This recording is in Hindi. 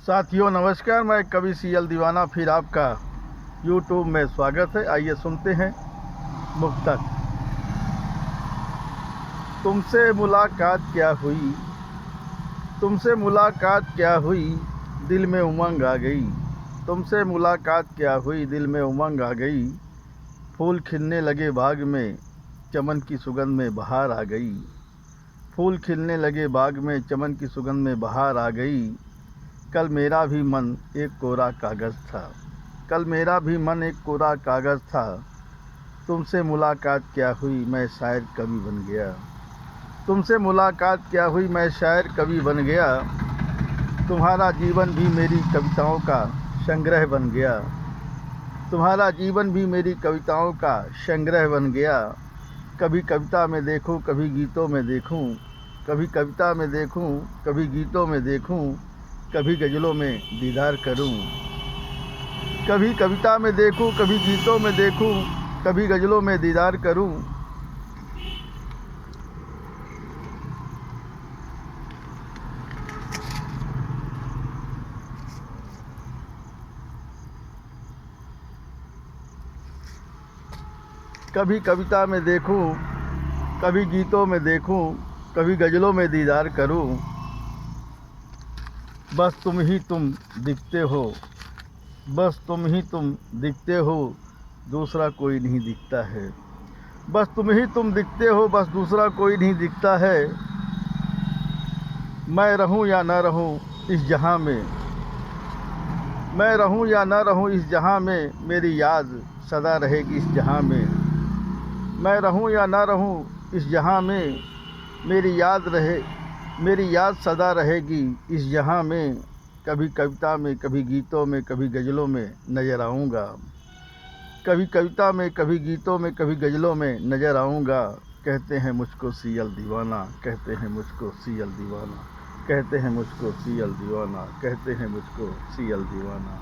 साथियों नमस्कार, मैं कवि सीएल दीवाना फिर आपका यूट्यूब में स्वागत है। आइए सुनते हैं मुक्तक। तुमसे मुलाकात क्या हुई, तुमसे मुलाकात क्या हुई, दिल में उमंग आ गई। तुमसे मुलाकात क्या हुई, दिल में उमंग आ गई। फूल खिलने लगे बाग में, चमन की सुगंध में बहार आ गई। फूल खिलने लगे बाग में, चमन की सुगंध में बहार आ गई। कल मेरा भी मन एक कोरा कागज़ था, कल मेरा भी मन एक कोरा कागज़ था। तुमसे मुलाकात क्या हुई, मैं शायर कवि बन गया। तुमसे मुलाकात क्या हुई, मैं शायर कवि बन गया। तुम्हारा जीवन भी मेरी कविताओं का संग्रह बन गया। तुम्हारा जीवन भी मेरी कविताओं का संग्रह बन गया। कभी कविता में देखूं, कभी गीतों में देखूं, कभी कविता में देखूं, कभी गीतों में देखूं, कभी गज़लों में दीदार करूं। कभी कविता में देखूं, कभी गीतों में देखूं, कभी गज़लों में दीदार करूं। कभी कविता में देखूं, कभी गीतों में देखूं, कभी गज़लों में दीदार करूं। बस तुम ही तुम दिखते हो, बस तुम ही तुम दिखते हो, दूसरा कोई नहीं दिखता है। बस तुम ही तुम दिखते हो, बस दूसरा कोई नहीं दिखता है। मैं रहूं या ना रहूं इस जहां में, मैं रहूं या ना रहूं इस जहां में, मेरी याद सदा रहेगी इस जहां में। मैं रहूं या ना रहूं इस जहां में, मेरी याद सदा रहेगी इस जहां में। कभी कविता में, कभी गीतों में, कभी गज़लों में नज़र आऊँगा। कभी कविता में, कभी गीतों में, कभी गज़लों में नज़र आऊँगा। कहते हैं मुझको सीएल दीवाना, कहते हैं मुझको सीएल दीवाना, कहते हैं मुझको सीएल दीवाना, कहते हैं मुझको सीएल दीवाना।